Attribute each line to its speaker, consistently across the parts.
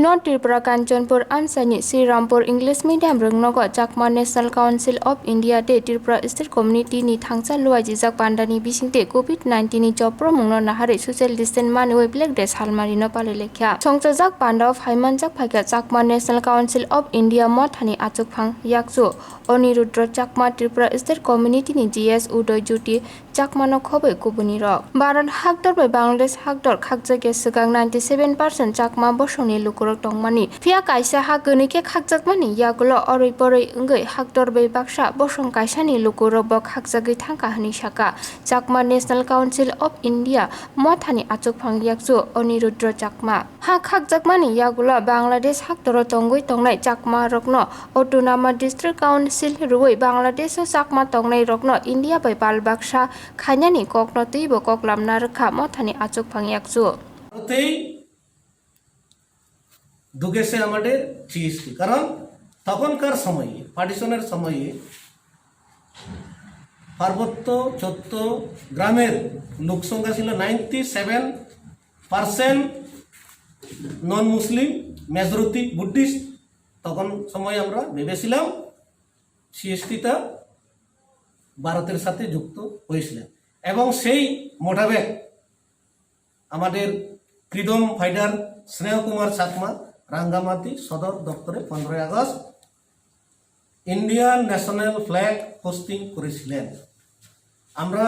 Speaker 1: North Tripura Kanchanpur आनसानी Shrirampur English medium रोंगनगो Chakma national council of India दे त्रिपुरा स्टेट कम्युनिटी नि थांगसा लुआइजिजाक बान्दानि बिसिंते कोविड-19 नि जब्र मुंनो नाहारे सोशल डिस्टेंस मानुवे ब्लैक डे सालमारिनो पालाइलेखा संजाक बान्दा फाइमानजाक फाइका Chakma national council of India मथानि आचुकफां याकजो अनिरुद्र चाकमा त्रिपुरा स्टेट कम्युनिटी नि जीएस उदय ज्योति चाकमानो खबै कुबुनि रक भारत हाकदर बै बांग्लादेश हाकदर खाकजाके सिगां 97% चाकमा बसंनि लुकुरक दंमानि फिया कायसा हा गनिके खाकजाकमानि यागुलो अरै बरै ओंगै हाकदर बै बाक्सा बसं कायसानि लुकुरक बक खाकजागै थांका हनि साका Chakma national council of India मथानि आचुकफां याकजो अनिरुद्र चाकमा हा खाकजाकमानि यागुलो बांग्लादेश हाकदर तंगै तंगनाय चाकमा रकनो अटोनोमा डिस्ट्रिक्ट काउंसिल रुवै बांग्लादेश चाकमा तंगनाय रकनो इंडिया बै बाल बाक्सा खायनानि ककनो तैबो ककलामना रखा मथानि आचुकफां याकजो
Speaker 2: ঢুকেছে আমাদের জিএসটি কারণ তখনকার সময়ে পার্টিশনের সময়ে পার্বত্য চট্টগ্রামের লোকসংখ্যা ছিল 97% নন মুসলিম মেজরিটি বুদ্ধিস্ট তখন সময় আমরা ভেবেছিলাম সিএসটিটা ভারতের সাথে যুক্ত হয়েছিল এবং সেই মোতাবেক আমাদের ফ্রিডম ফাইটার স্নেহ কুমার চাকমা রাঙ্গামাটি সদর দপ্তরে 15 August Indian national flag hosting করেছিলেন। আমরা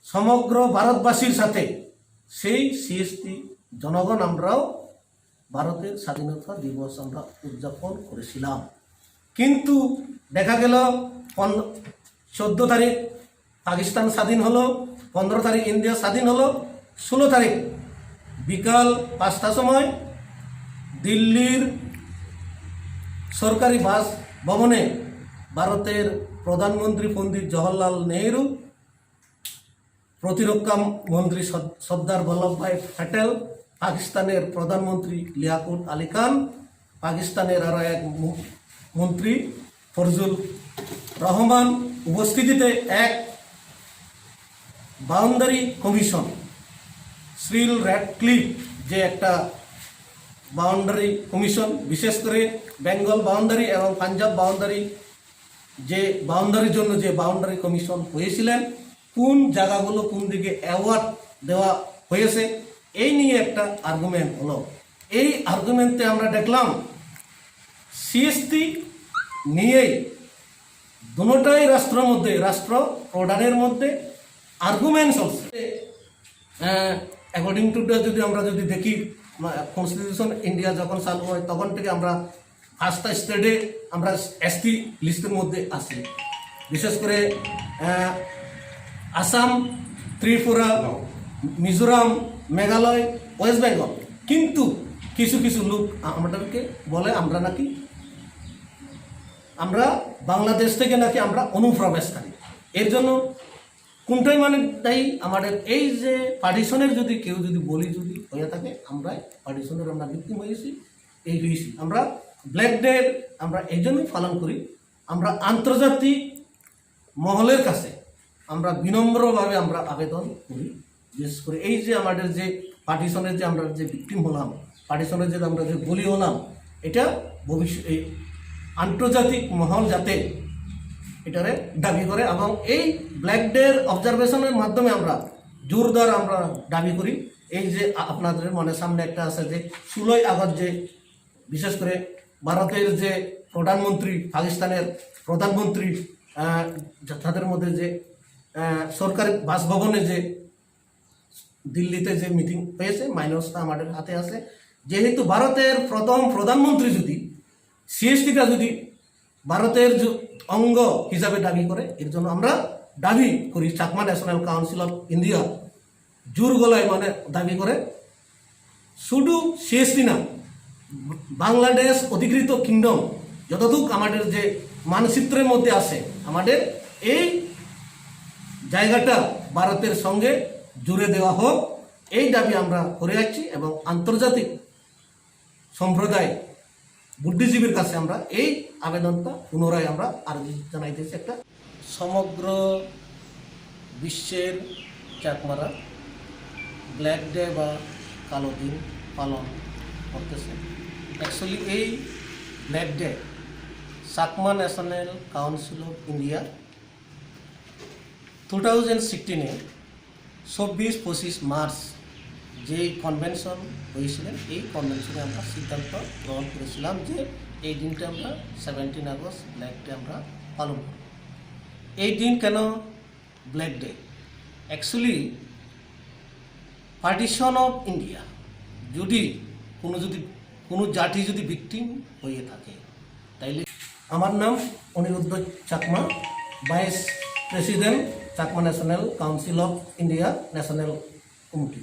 Speaker 2: সমগ্র ভারতবাসীর সাথে সেই সিএসটি জনগণ আমরাও ভারতের স্বাধীনতা দিবস আমরা উদযাপন করেছিলাম। কিন্তু দেখা গেল 14 তারিখ পাকিস্তান স্বাধীন হলো, 15 তারিখ ইন্ডিয়া স্বাধীন হলো, 16 তারিখ বিকাল 5টার সময় দিল্লির সরকারি বাসভবনে ভারতের প্রধানমন্ত্রী পণ্ডিত জওহরলাল নেহরু, প্রতিরক্ষা মন্ত্রী সর্দার বল্লভভাই প্যাটেল, পাকিস্তানের প্রধানমন্ত্রী লিয়াকত আলী খান, পাকিস্তানের আরও এক মন্ত্রী ফজলুর রহমান উপস্থিতিতে এক বাউন্ডারি কমিশন শ্রীল র্যাডক্লিফ যে একটা বাউন্ডারি কমিশন বিশেষ করে বেঙ্গল বাউন্ডারি এবং পাঞ্জাব বাউন্ডারি যে বাউন্ডারির জন্য যে বাউন্ডারি কমিশন হয়েছিলেন কোন জায়গাগুলো কোন দিকে অ্যাওয়ার্ড দেওয়া হয়েছে এই নিয়ে একটা আর্গুমেন্ট হলো। এই আর্গুমেন্টে আমরা দেখলাম সিএসটি নিয়েই দুটোটাই রাষ্ট্রের মধ্যে রাষ্ট্র প্রধানের মধ্যে আর্গুমেন্ট চলছে। অ্যাকর্ডিং টু যদি আমরা দেখি কনস্টিটিউশন ইন্ডিয়া যখন চালু হয় তখন থেকে আমরা ফার্স্ট স্টেটে আমরা এসটি লিস্টের মধ্যে আসি, বিশেষ করে আসাম, ত্রিপুরা, মিজোরাম, মেঘালয়, ওয়েস্ট বেঙ্গল। কিন্তু কিছু কিছু লোক আমাদেরকে বলে আমরা নাকি আমরা বাংলাদেশ থেকে নাকি আমরা অনুপ্রবেশকারী। এর জন্য কোনটাই মানে তাই আমাদের এই যে পার্টিশনের যদি কেউ যদি বলি যদি হয়ে থাকে আমরা পার্টিশনের আমরা ভিক্টিম হয়েছি এই হয়েছি। আমরা ব্ল্যাক ডে আমরা এই জন্যই পালন করি, আমরা আন্তর্জাতিক মহলের কাছে আমরা বিনম্রভাবে আমরা আবেদন করি। বিশেষ করে এই যে আমাদের যে পার্টিশনের যে আমরা যে ভিক্টিম হলাম, পার্টিশনের যে আমরা যে বলি হলাম, এটা ভবিষ্যৎ আন্তর্জাতিক মহল যাতে এটারে দাবি করে এবং এই ব্ল্যাক ডে অবজারভেশনের মাধ্যমে আমরা জোরদার আমরা দাবি করি। এই যে আপনাদের মনের সামনে একটা আছে যে 16 আগস্ট যে বিশেষ করে ভারতের যে প্রধানমন্ত্রী, পাকিস্তানের প্রধানমন্ত্রী তাদের মধ্যে যে সরকারি বাসভবনে যে দিল্লিতে যে মিটিং হয়েছে মাইনসটা আমাদের হাতে আছে। যেহেতু ভারতের প্রথম প্রধানমন্ত্রী যদি সিএসটিটা যদি ভারতের অঙ্গ হিসাবে দাবি করে এর জন্য আমরা দাবি করি Chakma national council of India জোর গলায় মানে দাবি করে শুধু সিএসটি না বাংলাদেশ অধিকৃত কিংডম যতটুকু আমাদের যে মানচিত্রের মধ্যে আছে আমাদের এই জায়গাটা ভারতের সঙ্গে জুড়ে দেওয়া হোক এই দাবি আমরা করে যাচ্ছি এবং আন্তর্জাতিক সম্প্রদায় বুদ্ধিজীবীর কাছে আমরা এই আবেদনটা পুনরায় আমরা আর্জি জানাইতেছি। একটা সমগ্র বিশ্বের চাকমারা ব্ল্যাক ডে বা কালো দিন পালন করতেছে। অ্যাকচুয়ালি এই black day Chakma national council of India 2016-এ 24-25 মার্চ যেই কনভেনশন হয়েছিলেন, এই কনভেনশনে আমরা সিদ্ধান্ত গ্রহণ করেছিলাম যে এই দিনটা আমরা 17 আগস্ট ব্ল্যাক ডে আমরা পালন করব। এই দিন কেন black day? Actually partition of India যদি কোনো জাতি যদি ভিকটিম হয়ে থাকে, তাইলে আমার নাম Aniruddha Chakma, vice president Chakma national council of India national committee.